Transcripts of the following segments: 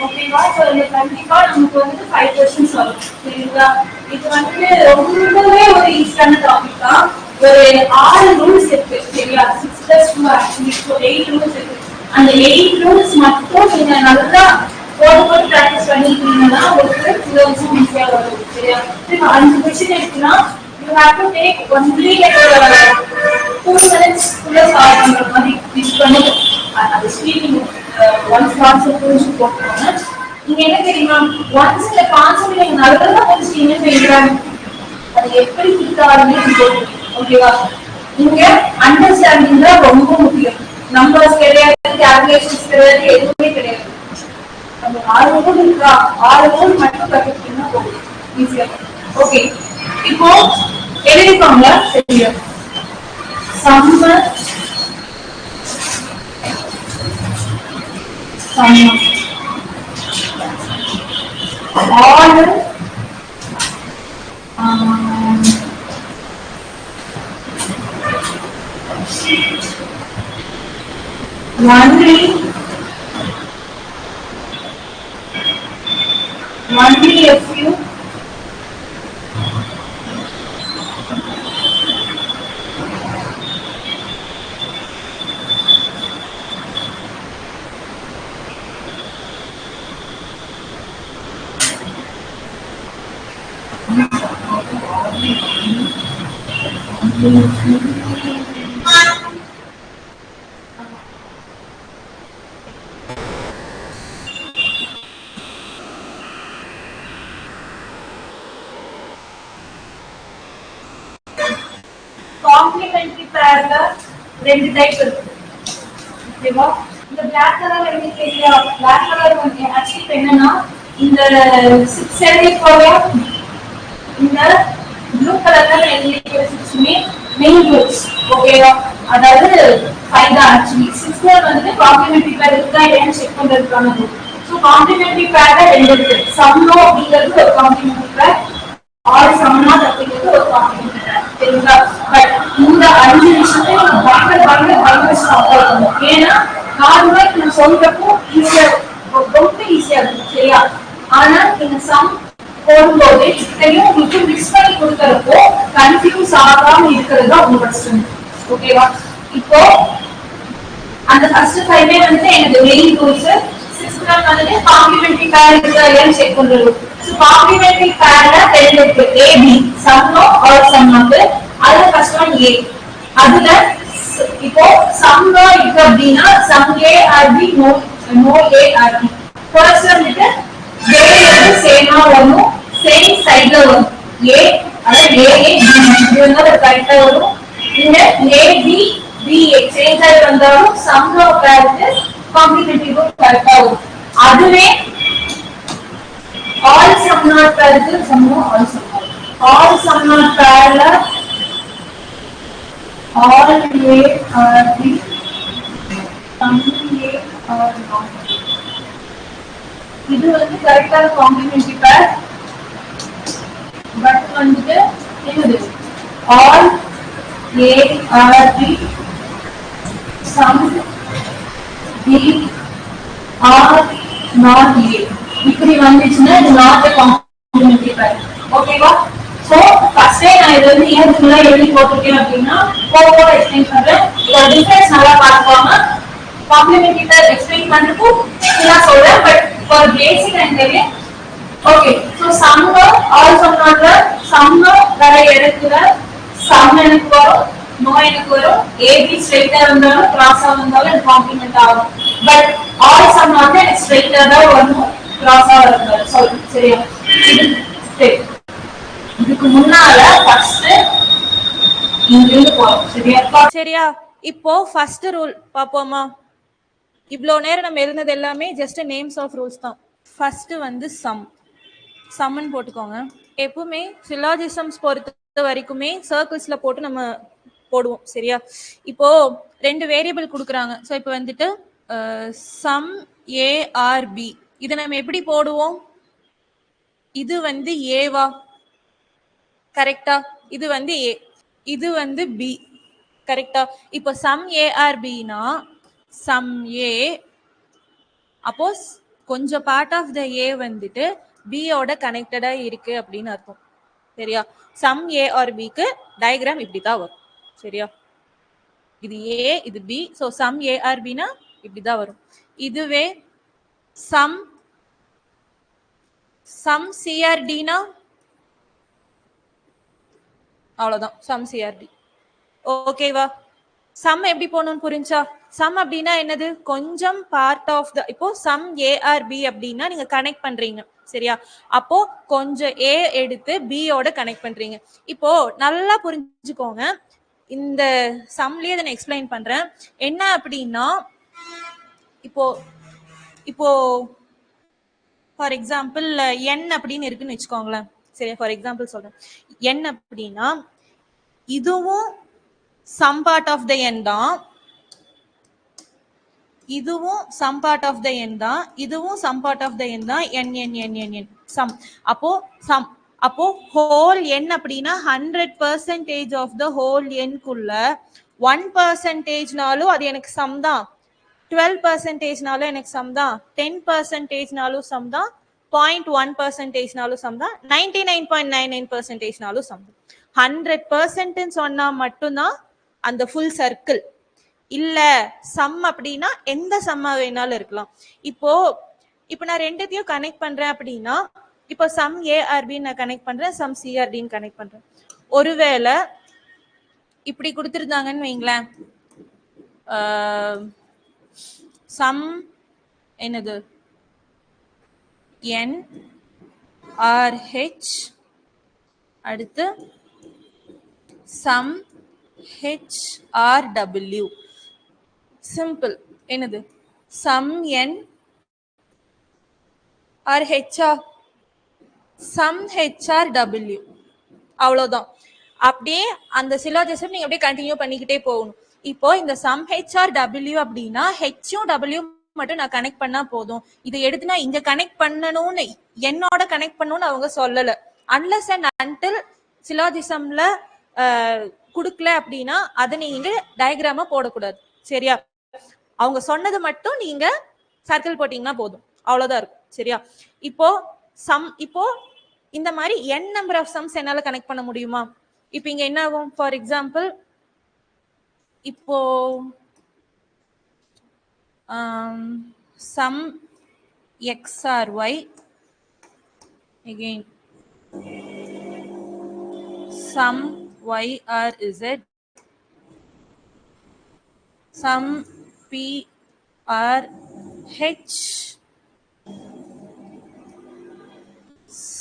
ஓகேவா? ஸோ இது கண்டிப்பா நமக்கு வந்து 5 கொஸ்டின்ஸ் வரும். சரிங்களா? இது வந்து ரொம்பவே ஒரு ஈஸியான டாபிக் தான். ஒரு 6 ரூல்ஸ் இருக்கு. சரியா? 6+2 ஆக்சுவலி 8 ரூல்ஸ் இருக்கு. அந்த 8 ரூல்ஸ் மட்டும் நீங்க நல்லா போட்டு ப்ராக்டிஸ் பண்ணிட்டீங்கன்னா உங்களுக்கு இது வந்து ஈஸியா வரும். சரியா? இப்போ 5 கொஸ்டின் இருக்குன்னா you have to take only like 2 minutes குள்ள சால்வ் பண்ற மாதிரி யூஸ் பண்ணி அது ஸ்பீடிங் ஒன்ஸ் கான்செப்ட் புரிஞ்சு போட்டுக்கோங்க. நீங்க என்ன தெரியுமா, ஒன்ஸ் இந்த கான்செப்ட் நீங்க நல்லா புரிஞ்சுட்டீங்கன்னு வைக்கிறேன், அது எப்படி கொடுத்தாலுமே போதும். ஓகேவா? நீங்க அண்டர்ஸ்டாண்டிங் தான் ரொம்ப முக்கியம். நம்பர்ஸ் கிடையாது, கால்குலேஷன்ஸ் கிடையாது, எதுவுமே கிடையாது. அந்த 6 ரூல் இருக்கா, 6 ரூல் மட்டும் கற்றுக்கிட்டீங்கன்னா போதும், ஈஸியா. ஓகே, இப்போ எழுதிக்கோங்க. சரியா? Summer all only a few complementary பேர்ல 2 டைப் இருக்கு. ஓகேவா? இந்த பிளாக் கலர் எனக்கு தெரியல. பிளாக் கலர் வந்து ஆக்சுவலி என்னன்னா இந்த 6 எழுதிக்கோங்க. இந்த ப்ளூ கலர்ல எழுதிக்கிற 6மே மெயின் ரூல்ஸ். ஓகேவா? அதாவது 5 தான் ஆக்சுவலி. 6 வந்து காம்ப்ளிமெண்டரி பேர் இருக்கா இல்லையான்னு செக் பண்றதுக்கான ரூல். ஸோ காம்ப்ளிமெண்டரி பேர்ல 2 இருக்கு. சம்னோ அப்படிங்கிறது ஒரு காம்ப்ளிமெண்டரி பேர், ஆல் சம்னாட் அப்படிங்கிறது ஒரு காம்ப்ளிமெண்டரி பேர். சரிங்களா? பட் இந்த 5 விஷயத்தை நீங்க பயங்கர ஸ்ட்ராங்கா இருக்கணும். ஏன்னா நார்மலா நீங்க சொல்றப்போ ஈஸியா ரொம்ப ஈஸியா இருக்கும். சரியா? ஆனா நீங்க சம் போடும்போது இத்தனையும் உங்களுக்கு மிக்ஸ் பண்ணி கொடுக்கறப்போ கன்ஃபியூஸ் ஆகாம இருக்கிறது தான் உங்களோட ஸ்ட்ரென்த். ஓகேவா? இப்போ அந்த ஃபர்ஸ்ட் 5 வந்து எனக்கு மெயின் ரூல்ஸ். 6th வந்து காம்ப்ளிமெண்டரி பேர் இருக்கா இல்லையான்னு செக் பண்றது. ஸோ காம்ப்ளிமெண்டரி பேர்ல 2 இருக்கு. ஏபி சம்னோ ஆர் சம்னாக்கு. அதுல ஃபர்ஸ்ட் ஒன் ஏ. அதுல இப்போ சம்னோ இருக்கு அப்படின்னா sum A R B, no A R B. First வந்துட்டு ஏ வந்து சேமா வரும், சேம் சைடுல வரும். ஏ அதாவது ஏ ஏ பி இது வந்து கரெக்டா வரும். இந்த ஏ பி பி சேம் சைடு வந்தாலும் சம்னோ பேருக்கு காம்ப்ளிமெண்டரி ரூல் கரெக்டா வரும். அதுவே ஆல் சம்னாட் பேருக்கு சம்னோ ஆல் சம்னாட் பேர்ல all A are the some A are not. இது வந்து கரெக்டான காம்ப்ளிமெண்டரி பேர். பட் வந்துட்டு என்னது all A are the some B are not A. இப்படி வந்துச்சுன்னா இது not a complementary pair. ஓகேவா? சோ ஃபர்ஸ்ட் நான் இது வந்து ஏன் ஃபுல்லா எழுதி போட்டுருக்கேன் அப்படின்னா போக எக்ஸ்பிளைன் பண்றேன். இதோட டிஃபரன்ஸ் நல்லா பார்த்துக்கோங்க. காம்ப்ளிமெண்டரி பேர் எக்ஸ்பிளைன் பண்றப்போ ஃபுல்லா சொல்றேன். பட் ஃபார் பேசிக் அண்ட் தெரியும். ஓகே, சோ சம்னோ ஆல் சம்னால சம்னோ வர இடத்துல சம் எனக்கு வரும், நோ எனக்கு வரும். ஏபி ஸ்ட்ரைட்டா இருந்தாலும் கிராஸா வந்தாலும் எனக்கு காம்ப்ளிமெண்ட் ஆகும். பட் ஆல் சம்னால எனக்கு ஸ்ட்ரைட்டா தான் வரணும், கிராஸா வரக்கூடாது. சாரி, சரியா? இது ஸ்டெப். இதுக்கு முன்னால ஃபர்ஸ்ட் இங்கிருந்து போறோம். சரியா? இப்போ ஃபர்ஸ்ட் ரூல் பாப்போமா? இவ்வளோ நேரம் நம்ம எழுந்தது எல்லாமே ஜஸ்ட் நேம்ஸ் ஆஃப் ரூல்ஸ் தான். ஃபர்ஸ்ட் வந்து சம்னு போட்டுக்கோங்க. எப்பவுமே சிலாஜிசம்ஸ் பொறுத்த வரைக்குமே சர்க்கிள்ஸ்ல போட்டு நம்ம போடுவோம். சரியா? இப்போ 2 வேரியபிள் கொடுக்குறாங்க. ஸோ இப்போ வந்துட்டு சம் ஏ ஆர் பி. இதை நம்ம எப்படி போடுவோம்? இது வந்து ஏவா? கரெக்டா? இது வந்து ஏ, இது வந்து பி. கரெக்டா? இப்போ சம் ஏ ஆர் பினா சம் ஏ அப்போ கொஞ்சம் பார்ட் ஆஃப் த ஏ வந்துட்டு பியோட கனெக்டடா இருக்கு அப்படின்னு அர்த்தம். சரியா? சம் ஏ ஆர் பிக்கு டயக்ராம் இப்படிதான் வரும். சரியா? இது ஏ, இது B. So some A are பினா இப்படிதான் வரும். இதுவே சம் சிஆர்டினா அவ்வளவுதான், சம் சிஆர்டி. ஓகேவா? சம் எப்படி போகணும்னு புரிஞ்சா? சம் அப்படின்னா என்னது? கொஞ்சம் பார்ட் ஆஃப் த, இப்போ சம் ஏஆர்பி அப்படின்னா நீங்க கனெக்ட் பண்றீங்க. சரியா? அப்போ கொஞ்சம் ஏ எடுத்து பியோட கனெக்ட் பண்றீங்க. இப்போ நல்லா புரிஞ்சுக்கோங்க, இந்த சம்லயே நான் எக்ஸ்பிளைன் பண்றேன். என்ன அப்படின்னா, இப்போ இப்போ ஃபார் எக்ஸாம்பிள் n அப்படின்னு இருக்குன்னு வச்சுக்கோங்களேன். சரி, ஃபார் எக்ஸாம்பிள் சொல்றேன். n அப்படின்னா இதுவும் some part of the n தான், இதுவும் some part of the n தான், இதுவும் some part of the n தான். n some. அப்போ ஹோல் n அப்படின்னா 100% ஆஃப் த ஹோல் n குள்ள 1%நாலும் அது எனக்கு சம் தான், 12%நாலும் எனக்கு சம் தான், 10%நாலும் சம் தான், 0.1%நாலும் சம் தான், 99.99%நாலும் சம் தான். 100% சொன்னா மட்டும்தான் அந்த ஃபுல் சர்க்கிள். இல்ல சம் அப்படின்னா எந்த சம்மா வேணாலும் இருக்கலாம். இப்போ நான் ரெண்டுத்தையும் கனெக்ட் பண்றேன் அப்படின்னா, இப்போ சம் ஏஆர்பி நான் கனெக்ட் பண்றேன், சம் சிஆர்டின்னு கனெக்ட் பண்றேன். ஒருவேளை இப்படி கொடுத்துருந்தாங்கன்னு வைங்களேன், சம் என்னது n RH அடுத்து சம் HRW. சிம்பிள். என்னது? சம் n ஆர் ஹெச்ஆ, சம் HRW. அவ்வளவுதான். அப்படியே அந்த சிலாஜிசம் நீங்க அப்படியே கண்டினியூ பண்ணிக்கிட்டே போகணும். இப்போ இந்த சம் HRW அப்படின்னா ஹெச்சும் டபிள்யூ மட்டும் நான் கனெக்ட் பண்ணா போதும். இதை எடுத்து நான் இங்க கனெக்ட் பண்ணணும்னு என்னோட கனெக்ட் பண்ணணும்னு அவங்க சொல்லல. அன்லஸ் அண்ட் அன்டில் சிலாஜிசம்ல கொடுக்கல அப்படின்னா அதை நீங்க டயக்ராமா போடக்கூடாது. சரியா? அவங்க சொன்னது மட்டும் நீங்க சர்க்கிள் போட்டீங்கன்னா போதும், அவ்வளவுதான் இருக்கும். சரியா? இப்போ இந்த மாதிரி n நம்பர் ஆஃப் சம்ஸ் என்னால கனெக்ட் பண்ண முடியுமா? இப்போ இங்க என்ன ஆகும்? ஃபார் எக்ஸாம்பிள் இப்போ some X are Y, again sum y r z, sum p r h,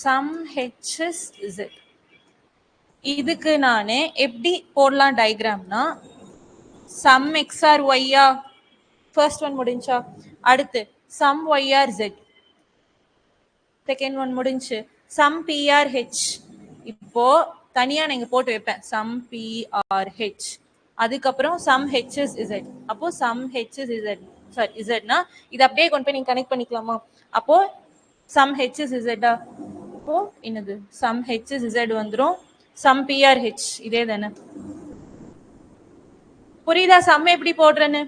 sum h is z. இதுக்கு நானே எப்படி போடலாம் டயக்ராம்னா, sum x r y ஆ ஃபர்ஸ்ட் ஒன் முடிஞ்சா, அடுத்து sum y r z, second one முடிஞ்சு sum p r h. இப்போ தனியா நான் இங்க போட்டு வைப்பேன் sum p r h, அதுக்கப்புறம் sum h is z. அப்போ sum h is z, sorry zனா இது அப்படியே கொண்டு போய் நீங்க கனெக்ட் பண்ணிக்கலாமா? அப்போ sum h is z ஆ, அப்போ என்னது sum h is z வந்துரும், sum p r h இதே தானே. புரியுதா சம் எப்படி போடுறேன்னு?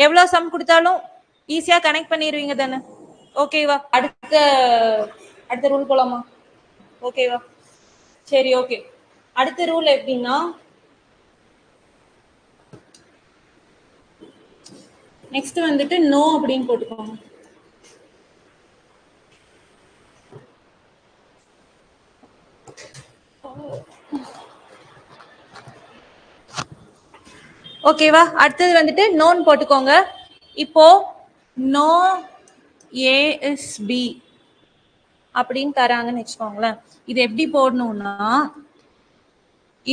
எவ்வளவு சம் கொடுத்தாலும் ஈஸியா கனெக்ட் பண்ணிடுவீங்க தானே? ஓகேவா? அடுத்த ரூல் போலாமா? ஓகேவா? சரி, ஓகே. அடுத்த ரூல் எப்படின்னா, நெக்ஸ்ட் வந்துட்டு நோ அப்படின்னு போட்டுக்கோங்க. ஓகேவா? அடுத்தது வந்துட்டு நோன்னு போட்டுக்கோங்க. இப்போ நோ ஏ இஸ் பி அப்படின்னு தராங்கன்னு வச்சுக்கோங்களேன். இது எப்படி போடணும்னா,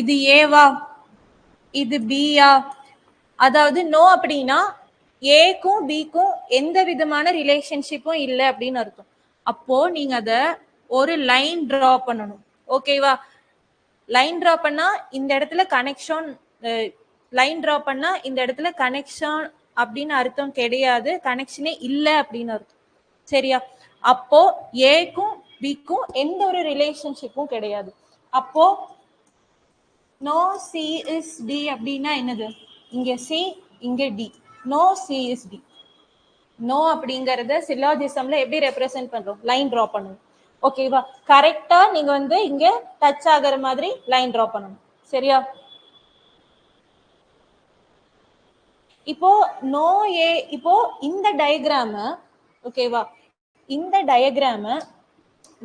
இது ஏவா இது பியா, அதாவது நோ அப்படின்னா ஏக்கும் பிக்கும் எந்த விதமான ரிலேஷன்ஷிப்பும் இல்லை அப்படின்னு அர்த்தம். அப்போ நீங்க அத ஒரு லைன் டிரா பண்ணணும். ஓகேவா? லைன் டிரா பண்ணா இந்த இடத்துல கனெக்ஷன், லைன் டிரா பண்ணா இந்த இடத்துல கனெக்ஷன் அப்படின்னு அர்த்தம் கிடையாது, கனெக்ஷனே இல்லை அப்படின்னு அர்த்தம். சரியா? அப்போ ஏக்கும் பிக்கும் எந்த ஒரு ரிலேஷன்ஷிப்பும் கிடையாது. அப்போ நோ சி இஸ் டி அப்படின்னா என்னது? இங்க சி, இங்க D. No C is D. No அப்படிங்கறத சிலாஜிசம்ல எப்படி ரெப்ரசென்ட் பண்றோம்? லைன் டிரா பண்ணணும். ஓகேவா? கரெக்டா நீங்க வந்து இங்க டச் ஆகுற மாதிரி லைன் டிரா பண்ணணும். சரியா? இப்போ நோ ஏ, இப்போ இந்த டயக்ராம, ஓகேவா, இந்த டயக்ராம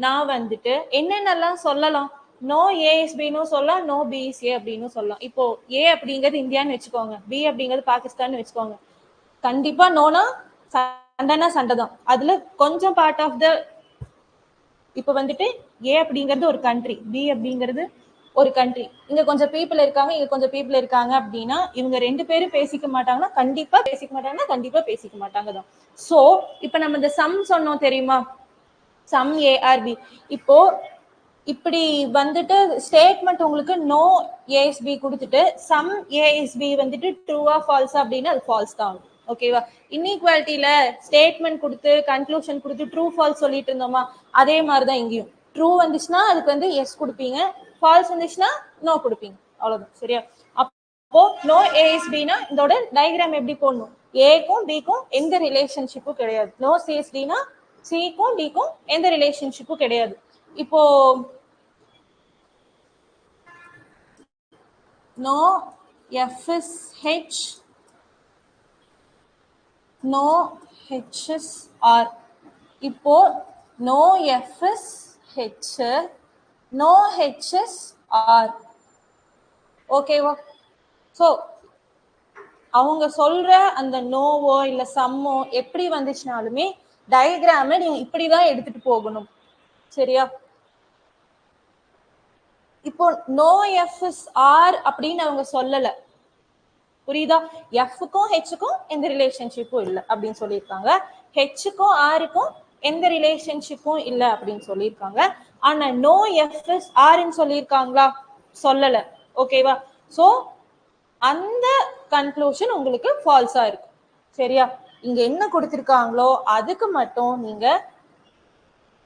நான் வந்துட்டு என்னென்னலாம் சொல்லலாம்? நோ ஏஎஸ்பின்னு சொல்லலாம், நோ பிஎஸ்ஏ அப்படின்னு சொல்லலாம். இப்போ ஏ அப்படிங்கிறது இந்தியான்னு வச்சுக்கோங்க, பி அப்படிங்கிறது பாகிஸ்தான் வச்சுக்கோங்க. கண்டிப்பா நோனா சண்டைனா சண்டை தான். அதுல கொஞ்சம் பார்ட் ஆஃப் த, இப்போ வந்துட்டு ஏ அப்படிங்கிறது ஒரு கண்ட்ரி, பி அப்படிங்கிறது ஒரு கண்ட்ரி, இங்க கொஞ்சம் பீப்புள் இருக்காங்க, இங்க கொஞ்சம் பீப்புள் இருக்காங்க அப்படின்னா இவங்க ரெண்டு பேரும் பேசிக்க மாட்டாங்கன்னா கண்டிப்பா பேசிக்க மாட்டாங்கன்னா கண்டிப்பா பேசிக்க மாட்டாங்க தான். சோ இப்போ நம்ம இந்த சம் சொன்னோம் தெரியுமா? Some A are B. இப்போ இப்படி வந்துட்டு ஸ்டேட்மெண்ட் உங்களுக்கு நோ ஏஎஸ்பி கொடுத்துட்டு சம் ஏஎஸ்பி வந்துட்டு ட்ரூவா ஃபால்ஸா அப்படின்னா அது ஃபால்ஸ் தான். ஓகேவா? இன்இக்வாலிட்டியில ஸ்டேட்மெண்ட் கொடுத்து கன்க்ளூஷன் கொடுத்து ட்ரூ ஃபால்ஸ் சொல்லிட்டு இருந்தோமா, அதே மாதிரி தான் இங்கேயும். ட்ரூ வந்துச்சுன்னா அதுக்கு வந்து எஸ் கொடுப்பீங்க, ஃபால்ஸ் வந்துச்சுன்னா நோ கொடுப்பீங்க, அவ்வளவுதான். சரியா? அப்போ நோ ஏஎஸ்பினா இதோட டயக்ராம் எப்படி போடணும்? ஏக்கும் பிக்கும் எந்த ரிலேஷன்ஷிப்பும் கிடையாது. நோ சிஎஸ்டினா சிக்கும் டிக்கும் எந்த ரிலேஷன்ஷிப்பும் கிடையாது. இப்போ no F is H, no H is R. இப்போ no F is H, no H is R. ஓகேவா? ஸோ அவங்க சொல்ற அந்த நோவோ இல்ல சம்மோ எப்படி வந்துச்சுனாலுமே டயக்ராம நீங்க இப்படிதான் எடுத்துட்டு போகணும். சரியா? இப்போ நோ எஃப் இஸ் ஆர் அப்படின்னு அவங்க சொல்லல, புரியுதா? எஃப்க்கும் ஹெச்சுக்கும் எந்த ரிலேஷன்ஷிப்பும் இல்லை அப்படின்னு சொல்லியிருக்காங்க, ஹெச்சுக்கும் ஆருக்கும் எந்த ரிலேஷன்ஷிப்பும் இல்லை அப்படின்னு சொல்லியிருக்காங்க. ஆனா நோ எஃப் இஸ் ஆர்ன்னு சொல்லியிருக்காங்களா? சொல்லல. ஓகேவா? சோ அந்த கன்க்ளூஷன் உங்களுக்கு ஃபால்ஸா இருக்கும். சரியா? இங்க என்ன கொடுத்திருக்காங்களோ அதுக்கு மட்டும் நீங்க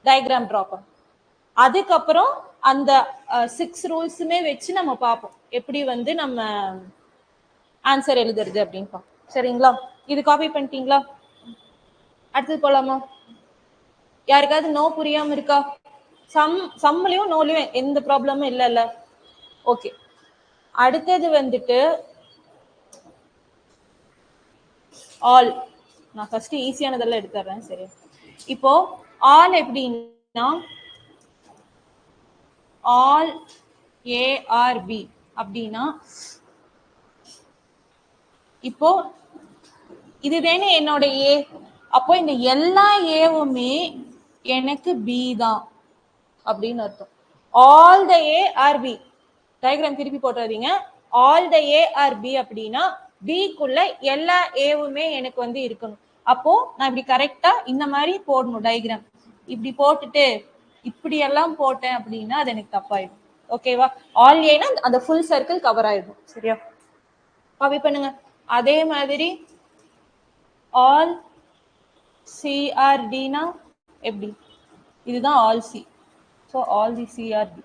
டயக்ராம் டிரா பண்ணும். அதுக்கப்புறம் அந்த 6 ரூல்ஸுமே வச்சு நம்ம பார்ப்போம் எப்படி வந்து நம்ம ஆன்சர் எழுதுறது அப்படின்னு பார்ப்போம். சரிங்களா? இது காப்பி பண்ணிட்டீங்களா? அடுத்தது போலாமா? யாருக்காவது நோ புரியாம இருக்கா? சம்லயும் நோலயும் எந்த ப்ராப்ளமும் இல்லைல்ல? ஓகே. அடுத்தது வந்துட்டு ஆல். நான் ஃபர்ஸ்ட் ஈஸியானதெல்லாம் எடுத்துறேன். சரி, இப்போ ஆல் எப்படின்னா ஆல் ஏஆர்பி அப்படின்னா, இப்போ இதுதானே என்னோட ஏ, அப்போ இந்த எல்லா ஏவுமே எனக்கு பி தான் அப்படின்னு அர்த்தம். All the A R B. Diagram திருப்பி போட்டுறாதீங்க. All the A R B அப்படின்னா பிக்குள்ள எல்லா ஏவுமே எனக்கு வந்து இருக்கணும். அப்போ நான் இப்படி கரெக்டா இந்த மாதிரி போடணும் டயக்ராம். இப்படி போட்டுட்டு இப்படி எல்லாம் போட்டேன் அப்படின்னா அது எனக்கு தப்பாயிடும். ஓகேவா? ஆல் ஏனா அந்த ஃபுல் சர்க்கிள் கவர் ஆயிடும். சரியா? காப்பி பண்ணுங்க. அதே மாதிரி ஆல் சிஆர்டினா எப்படி? இதுதான் all C. So all the CRT.